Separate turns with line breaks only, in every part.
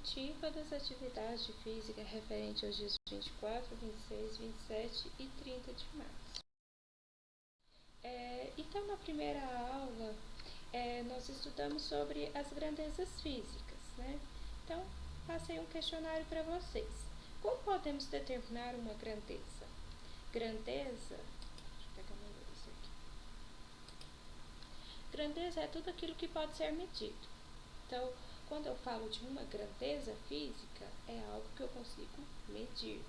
executiva das atividades de física referente aos dias 24, 26, 27 e 30 de março. Então, na primeira aula, nós estudamos sobre as grandezas físicas, né? Então, passei um questionário para vocês. Como podemos determinar uma grandeza? Grandeza, deixa eu pegar meu luz aqui. Grandeza é tudo aquilo que pode ser medido. Então, quando eu falo de uma grandeza física, é algo que eu consigo medir.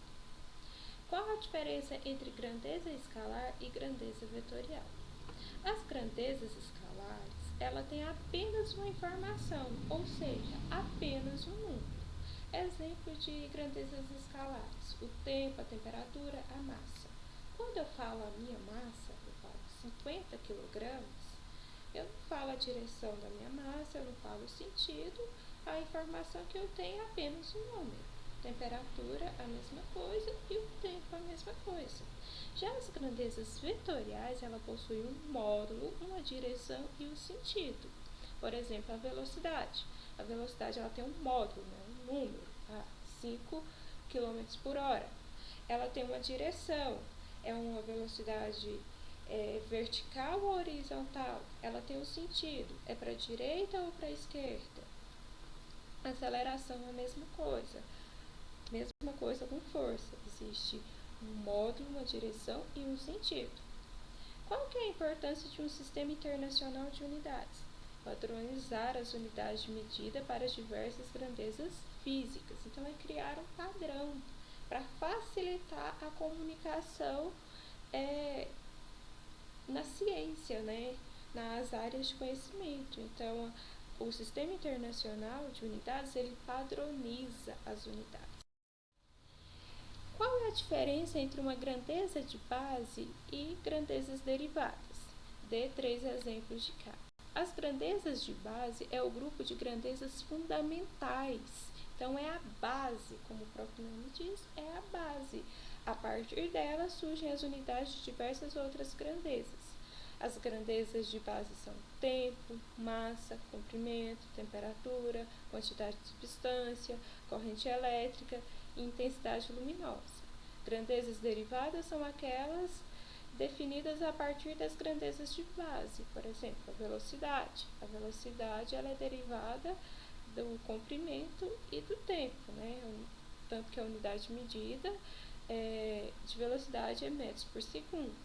Qual a diferença entre grandeza escalar e grandeza vetorial? As grandezas escalares, ela tem apenas uma informação, ou seja, apenas um número. Exemplo de grandezas escalares: o tempo, a temperatura, a massa. Quando eu falo a minha massa, eu falo 50 kg, eu não falo a direção da minha massa, eu não falo o sentido, a informação que eu tenho é apenas um número. Temperatura, a mesma coisa, e o tempo, a mesma coisa. Já as grandezas vetoriais, ela possui um módulo, uma direção e um sentido. Por exemplo, a velocidade. A velocidade ela tem um módulo, né, um número, 5 km por hora. Ela tem uma direção, é uma velocidade vertical ou horizontal. Ela tem um sentido, é para a direita ou para a esquerda. A aceleração é a mesma coisa com força. Existe um módulo, uma direção e um sentido. Qual que é a importância de um sistema internacional de unidades? Padronizar as unidades de medida para as diversas grandezas físicas. Então, é criar um padrão para facilitar a comunicação na ciência, né? Nas áreas de conhecimento. Então, o Sistema Internacional de Unidades, ele padroniza as unidades. Qual é a diferença entre uma grandeza de base e grandezas derivadas? Dê 3 exemplos de cada. As grandezas de base é o grupo de grandezas fundamentais. Então, é a base, como o próprio nome diz, é a base. A partir dela surgem as unidades de diversas outras grandezas. As grandezas de base são tempo, massa, comprimento, temperatura, quantidade de substância, corrente elétrica e intensidade luminosa. Grandezas derivadas são aquelas definidas a partir das grandezas de base. Por exemplo, a velocidade. A velocidade ela é derivada do comprimento e do tempo, né? Tanto que a unidade de medida de velocidade é metros por segundo.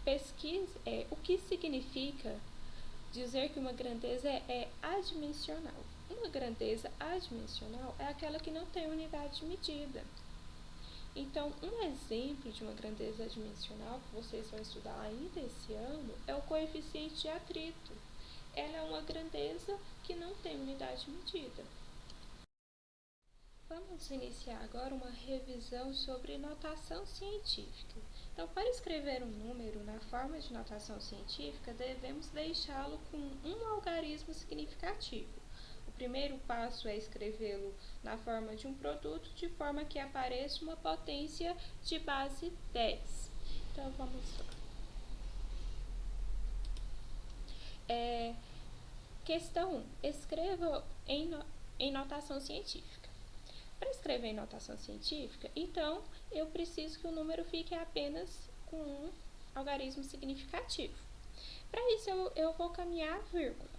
Pesquisa o que significa dizer que uma grandeza é adimensional. Uma grandeza adimensional é aquela que não tem unidade de medida. Então, um exemplo de uma grandeza adimensional que vocês vão estudar ainda esse ano é o coeficiente de atrito. Ela é uma grandeza que não tem unidade de medida. Vamos iniciar agora uma revisão sobre notação científica. Então, para escrever um número na forma de notação científica, devemos deixá-lo com um algarismo significativo. O primeiro passo é escrevê-lo na forma de um produto, de forma que apareça uma potência de base 10. Então, vamos lá. Questão 1. Escreva em notação científica. Para escrever em notação científica, então, eu preciso que o número fique apenas com um algarismo significativo. Para isso, eu vou caminhar a vírgula.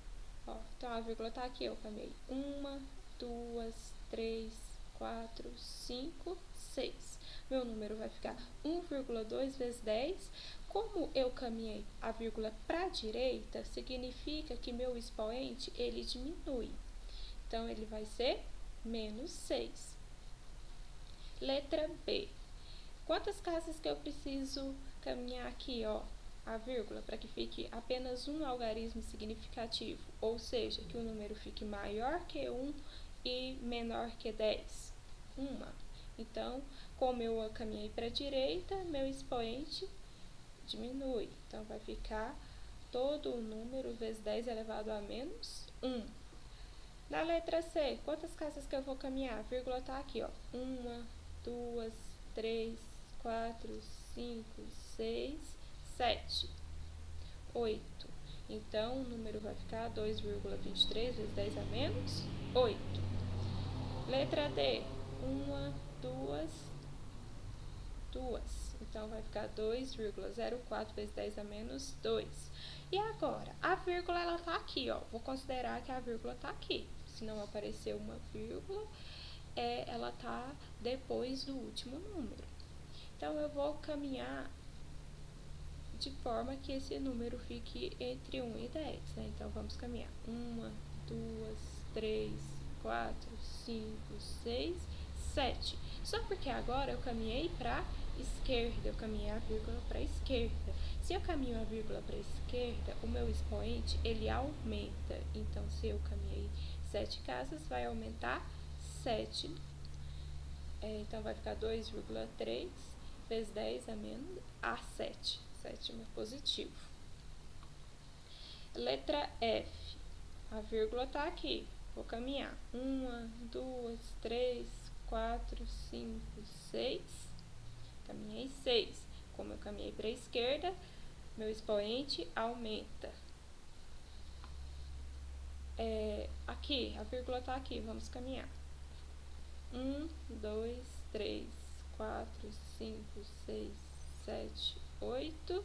Então, a vírgula está aqui, eu caminhei 1, 2, 3, 4, 5, 6. Meu número vai ficar 1,2 vezes 10. Como eu caminhei a vírgula para a direita, significa que meu expoente, ele diminui. Então, ele vai ser menos 6. Letra B. Quantas casas que eu preciso caminhar aqui, a vírgula, para que fique apenas um algarismo significativo, ou seja, que o número fique maior que 1 e menor que 10? Uma. Então, como eu caminhei para a direita, meu expoente diminui. Então, vai ficar todo o número vezes 10 elevado a menos 1. Na letra C, quantas casas que eu vou caminhar? A vírgula está aqui, 1, 2, 3, 4, 5, 6, 7, 8. Então, o número vai ficar 2,23 vezes 10 a menos 8. Letra D, 1, 2. Então, vai ficar 2,04 vezes 10 a menos 2. E agora, a vírgula, ela tá aqui, ó. Vou considerar que a vírgula tá aqui. Se não aparecer uma vírgula, ela tá depois do último número. Então, eu vou caminhar de forma que esse número fique entre 1 e 10, né? Então, vamos caminhar. 1, 2, 3, 4, 5, 6, 7. Só porque agora eu caminhei para esquerda, eu caminhei a vírgula para a esquerda. Se eu caminho a vírgula para a esquerda, o meu expoente, ele aumenta. Então, se eu caminhei 7 casas, vai aumentar 7. Então, vai ficar 2,3 vezes 10 a menos a 7. Sétimo positivo. Letra F. A vírgula está aqui. Vou caminhar. 1, 2, 3, 4, 5, 6. Caminhei 6. Como eu caminhei para a esquerda, meu expoente aumenta. Aqui, a vírgula está aqui. Vamos caminhar. 1, 2, 3, 4, 5, 6, 7, 8,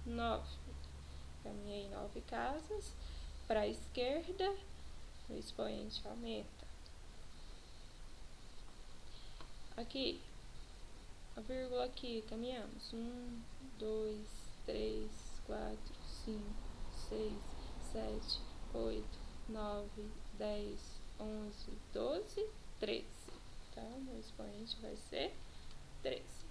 9. Caminhei 9 casas para a esquerda, o expoente aumenta. Aqui, a vírgula aqui, caminhamos. 1, 2, 3, 4, 5, 6, 7, 8, 9, 10, 11, 12, 13. Então, o expoente vai ser 13.